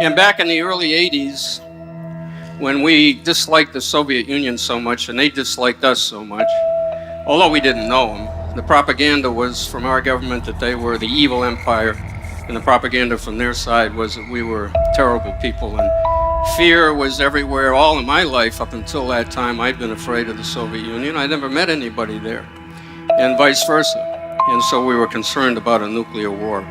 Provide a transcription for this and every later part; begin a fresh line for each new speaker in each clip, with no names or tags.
And back in the early 80s, when we disliked the Soviet Union so much and they disliked us so much, although we didn't know them, the propaganda was from our government that they were the evil empire, and the propaganda from their side was that we were terrible people, and fear was everywhere. All of my life up until that time, I'd been afraid of the Soviet Union. I never met anybody there, and vice versa. And so we were concerned about a nuclear war.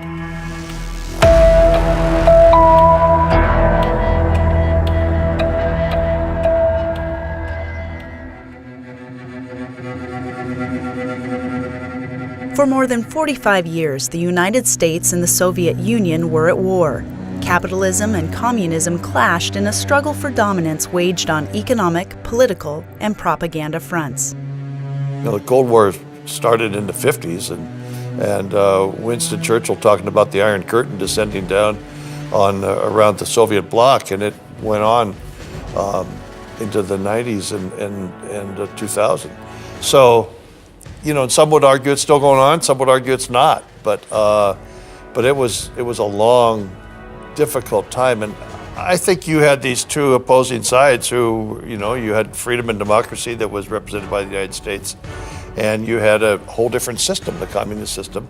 For more than 45 years, the United States and the Soviet Union were at war. Capitalism and communism clashed in a struggle for dominance waged on economic, political, and propaganda fronts.
The Cold War started in the 50s, and Winston Churchill talking about the Iron Curtain descending down on around the Soviet bloc, and it went on into the 90s and 2000. So, and some would argue it's still going on, some would argue it's not, but it was a long, difficult time. And I think you had these two opposing sides who, you had freedom and democracy that was represented by the United States, and you had a whole different system, the communist system,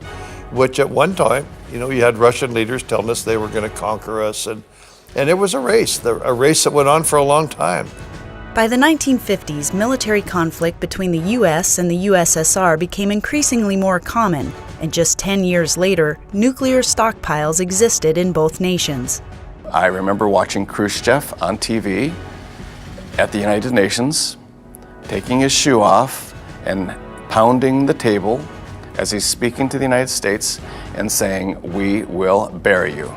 which at one time, you had Russian leaders telling us they were going to conquer us, and it was a race that went on for a long time.
By the 1950s, military conflict between the U.S. and the USSR became increasingly more common, and just 10 years later, nuclear stockpiles existed in both nations.
I remember watching Khrushchev on TV at the United Nations, taking his shoe off and pounding the table as he's speaking to the United States and saying, "We will bury you."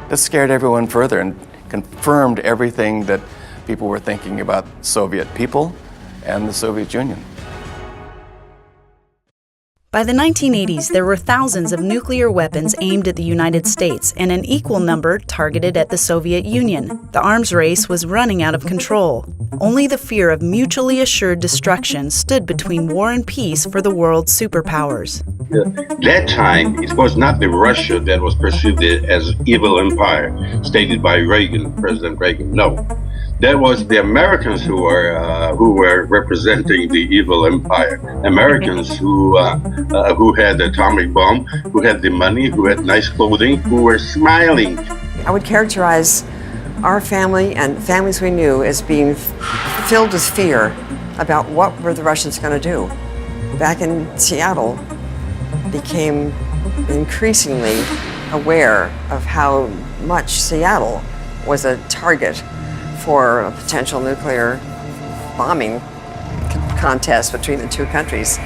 That scared everyone further and confirmed everything that people were thinking about Soviet people and the Soviet Union.
By the 1980s, there were thousands of nuclear weapons aimed at the United States and an equal number targeted at the Soviet Union. The arms race was running out of control. Only the fear of mutually assured destruction stood between war and peace for the world's superpowers.
That time, it was not the Russia that was perceived as evil empire, stated by Reagan, President Reagan. No. That was the Americans who were representing the evil empire. Americans who had the atomic bomb, who had the money, who had nice clothing, who were smiling.
I would characterize our family and families we knew as being filled with fear about what were the Russians going to do. Back in Seattle, became increasingly aware of how much Seattle was a target for a potential nuclear bombing contest between the two countries.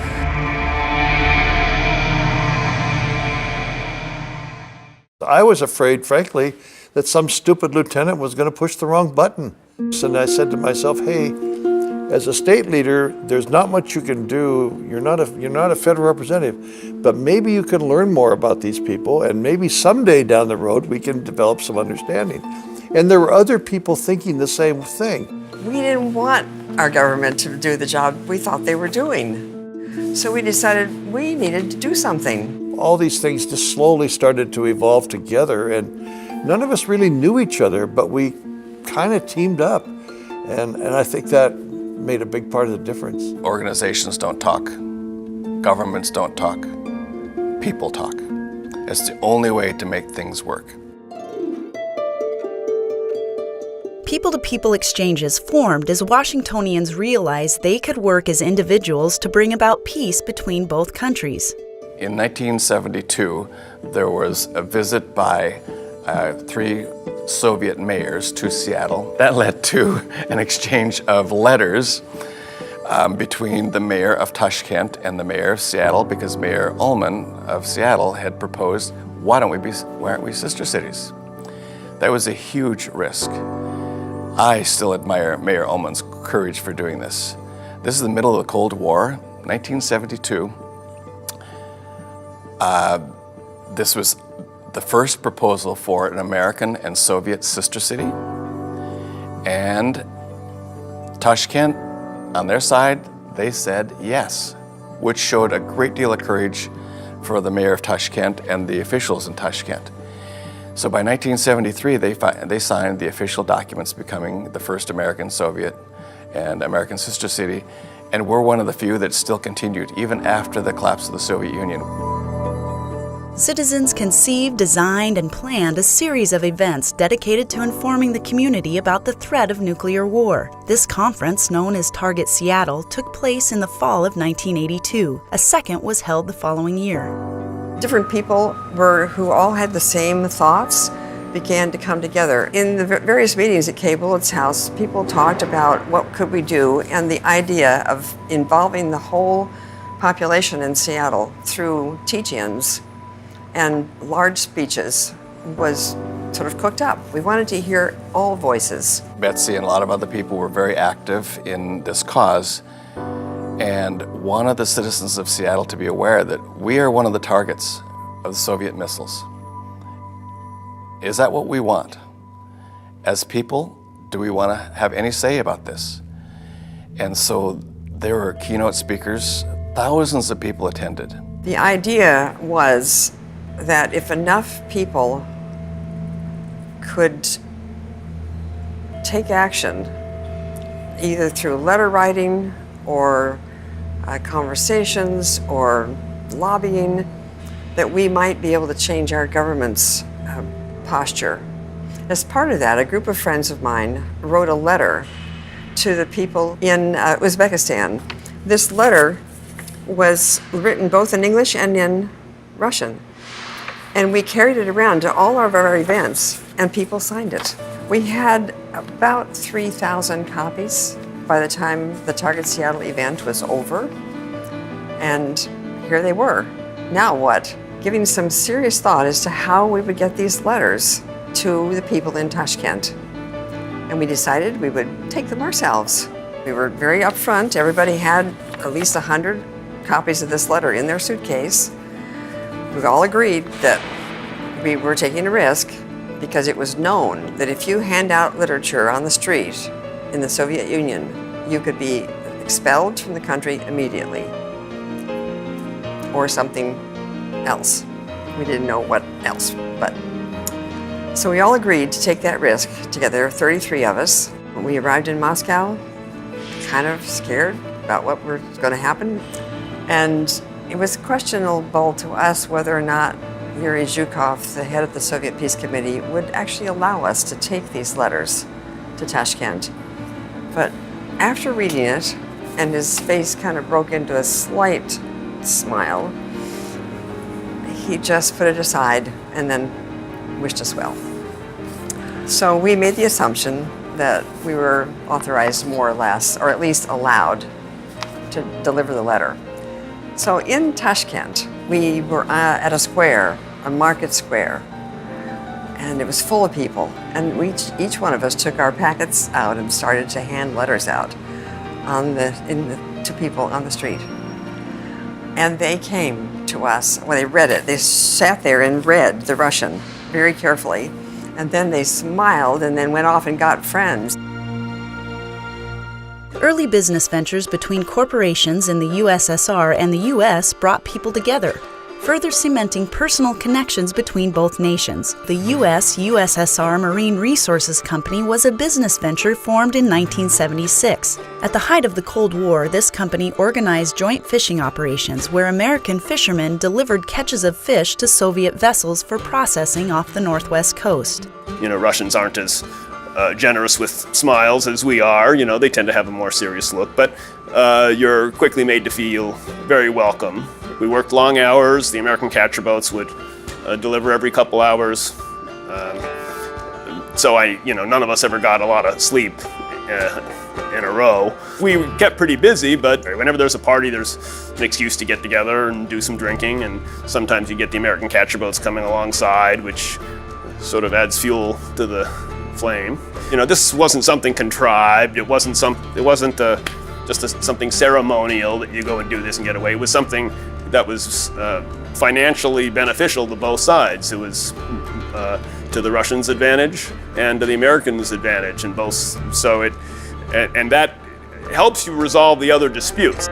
I was afraid, frankly, that some stupid lieutenant was going to push the wrong button. And I said to myself, hey, as a state leader, there's not much you can do. You're not a federal representative, but maybe you can learn more about these people, and maybe someday down the road we can develop some understanding. And there were other people thinking the same thing.
We didn't want our government to do the job we thought they were doing. So we decided we needed to do something.
All these things just slowly started to evolve together, and none of us really knew each other, but we kind of teamed up. And I think that made a big part of the difference.
Organizations don't talk. Governments don't talk. People talk. It's the only way to make things work.
People-to-people exchanges formed as Washingtonians realized they could work as individuals to bring about peace between both countries.
In 1972, there was a visit by 3 Soviet mayors to Seattle. That led to an exchange of letters between the mayor of Tashkent and the mayor of Seattle, because Mayor Ullman of Seattle had proposed, why aren't we sister cities? That was a huge risk. I still admire Mayor Ullman's courage for doing this. This is the middle of the Cold War, 1972. This was the first proposal for an American and Soviet sister city. And Tashkent, on their side, they said yes, which showed a great deal of courage for the mayor of Tashkent and the officials in Tashkent. So by 1973, they signed the official documents becoming the first American Soviet and American sister city, and we're one of the few that still continued even after the collapse of the Soviet Union.
Citizens conceived, designed, and planned a series of events dedicated to informing the community about the threat of nuclear war. This conference, known as Target Seattle, took place in the fall of 1982. A second was held the following year.
Different people who all had the same thoughts began to come together. In the various meetings at Kay Bullitt's house, people talked about what could we do, and the idea of involving the whole population in Seattle through teach-ins and large speeches was sort of cooked up. We wanted to hear all voices.
Betsy and a lot of other people were very active in this cause, and wanted the citizens of Seattle to be aware that we are one of the targets of the Soviet missiles. Is that what we want? As people, do we want to have any say about this? And so there were keynote speakers, thousands of people attended.
The idea was that if enough people could take action, either through letter writing or conversations or lobbying, that we might be able to change our government's posture. As part of that, a group of friends of mine wrote a letter to the people in Uzbekistan. This letter was written both in English and in Russian. And we carried it around to all of our events, and people signed it. We had about 3,000 copies by the time the Target Seattle event was over. And here they were. Now what? Giving some serious thought as to how we would get these letters to the people in Tashkent. And we decided we would take them ourselves. We were very upfront. Everybody had at least 100 copies of this letter in their suitcase. We all agreed that we were taking a risk because it was known that if you hand out literature on the street in the Soviet Union, you could be expelled from the country immediately, or something else. We didn't know what else, but. So we all agreed to take that risk together, 33 of us. When we arrived in Moscow, kind of scared about what was going to happen. And it was questionable to us whether or not Yuri Zhukov, the head of the Soviet Peace Committee, would actually allow us to take these letters to Tashkent. But after reading it, and his face kind of broke into a slight smile, he just put it aside and then wished us well. So we made the assumption that we were authorized more or less, or at least allowed, to deliver the letter. So in Tashkent, we were at a square, a market square, and it was full of people. And each one of us took our packets out and started to hand letters out to people on the street. And they came to us, well, they read it. They sat there and read the Russian very carefully. And then they smiled and then went off and got friends.
Early business ventures between corporations in the USSR and the U.S. brought people together, further cementing personal connections between both nations. The U.S. USSR Marine Resources Company was a business venture formed in 1976. At the height of the Cold War, this company organized joint fishing operations where American fishermen delivered catches of fish to Soviet vessels for processing off the Northwest coast.
You know, Russians aren't as generous with smiles as we are. You know, they tend to have a more serious look, but you're quickly made to feel very welcome. We worked long hours. The American catcher boats would deliver every couple hours. So none of us ever got a lot of sleep in a row. We kept pretty busy, but whenever there's a party, there's an excuse to get together and do some drinking, and sometimes you get the American catcher boats coming alongside, which sort of adds fuel to the flame. You know, this wasn't something contrived. It wasn't just something ceremonial that you go and do this and get away. It was something that was financially beneficial to both sides. It was to the Russians' advantage and to the Americans' advantage, and both. So and that helps you resolve the other disputes.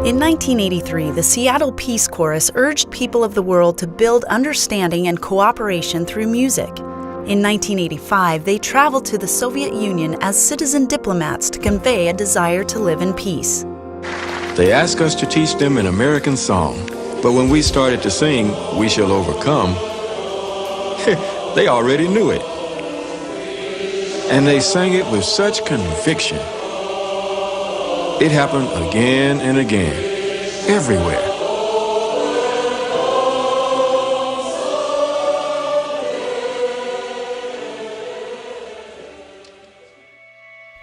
In 1983, the Seattle Peace Chorus urged people of the world to build understanding and cooperation through music. In 1985, they traveled to the Soviet Union as citizen diplomats to convey a desire to live in peace.
They asked us to teach them an American song, but when we started to sing, "We Shall Overcome," they already knew it. And they sang it with such conviction. It happened again and again, everywhere.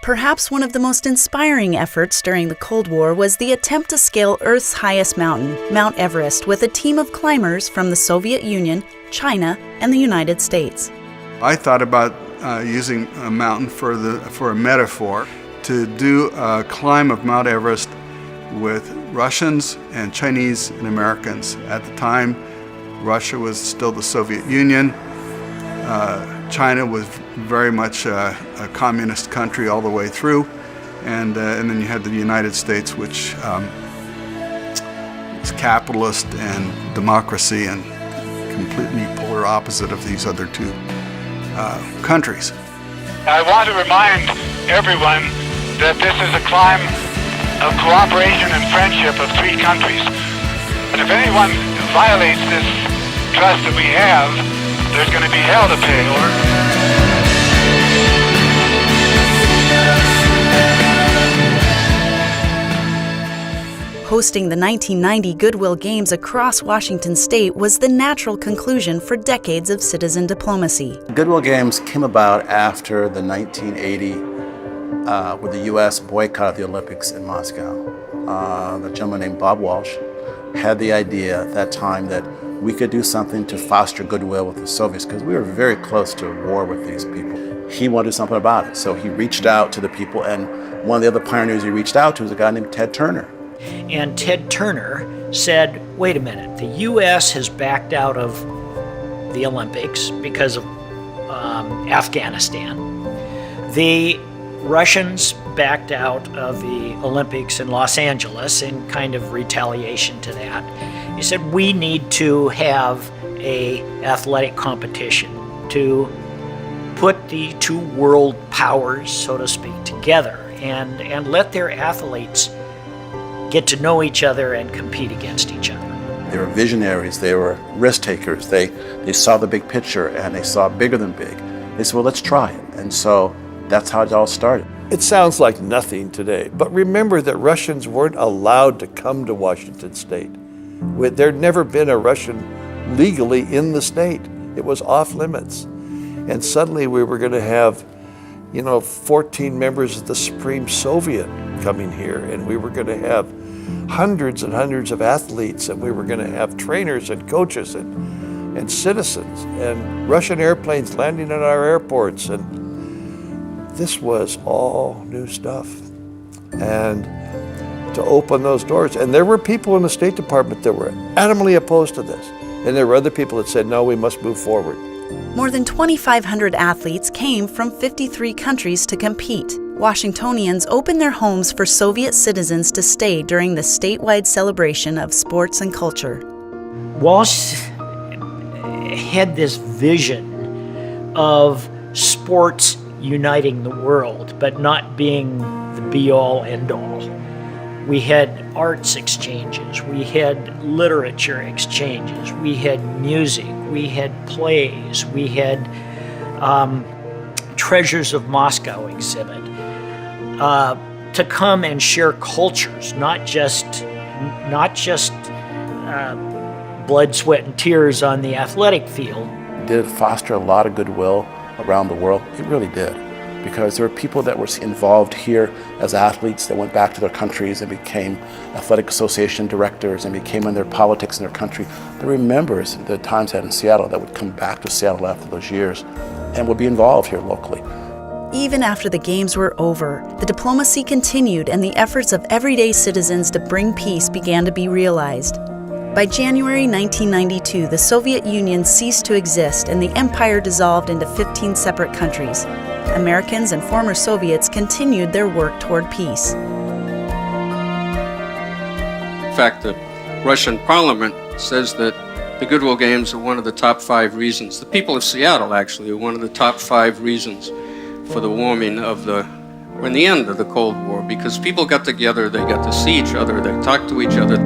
Perhaps one of the most inspiring efforts during the Cold War was the attempt to scale Earth's highest mountain, Mount Everest, with a team of climbers from the Soviet Union, China, and the United States.
I thought about using a mountain for a metaphor to do a climb of Mount Everest with Russians and Chinese and Americans. At the time, Russia was still the Soviet Union. China was very much a communist country all the way through, and then you had the United States, which is capitalist and democracy, and completely polar opposite of these other two countries.
I want to remind everyone that this is a climb of cooperation and friendship of three countries. And if anyone violates this trust that we have, there's going to be hell to pay for.
Hosting the 1990 Goodwill Games across Washington state was the natural conclusion for decades of citizen diplomacy.
Goodwill Games came about after the 1980, with the U.S. boycott of the Olympics in Moscow. The gentleman named Bob Walsh had the idea at that time that we could do something to foster goodwill with the Soviets, because we were very close to war with these people. He wanted to do something about it, so he reached out to the people, and one of the other pioneers he reached out to was a guy named Ted Turner.
And Ted Turner said, wait a minute, the U.S. has backed out of the Olympics because of Afghanistan. The Russians backed out of the Olympics in Los Angeles in kind of retaliation to that. He said, we need to have an athletic competition to put the two world powers, so to speak, together and let their athletes get to know each other and compete against each other.
They were visionaries, they were risk takers, they saw the big picture and they saw bigger than big. They said, well, let's try it. And so that's how it all started.
It sounds like nothing today, but remember that Russians weren't allowed to come to Washington state. There'd never been a Russian legally in the state. It was off limits. And suddenly we were going to have 14 members of the Supreme Soviet coming here, and we were going to have hundreds and hundreds of athletes, and we were going to have trainers and coaches and citizens, and Russian airplanes landing at our airports, and this was all new stuff. And to open those doors, and there were people in the State Department that were adamantly opposed to this, and there were other people that said, no, we must move forward.
More than 2,500 athletes came from 53 countries to compete. Washingtonians opened their homes for Soviet citizens to stay during the statewide celebration of sports and culture.
Walsh had this vision of sports uniting the world, but not being the be-all, end-all. We had arts exchanges, we had literature exchanges, we had music, we had plays, we had Treasures of Moscow exhibit, to come and share cultures, not just blood, sweat, and tears on the athletic field.
Did it foster a lot of goodwill around the world? It really did, because there were people that were involved here as athletes that went back to their countries and became athletic association directors and became in their politics in their country. There were members the times had in Seattle that would come back to Seattle after those years and would be involved here locally.
Even after the games were over, the diplomacy continued and the efforts of everyday citizens to bring peace began to be realized. By January 1992, the Soviet Union ceased to exist and the empire dissolved into 15 separate countries. Americans and former Soviets continued their work toward peace.
fact, the Russian parliament says that the Goodwill Games are one of the top 5 reasons. The people of Seattle, actually, are one of the top 5 reasons for the warming of the end of the Cold War, because people got together, they got to see each other, they talked to each other.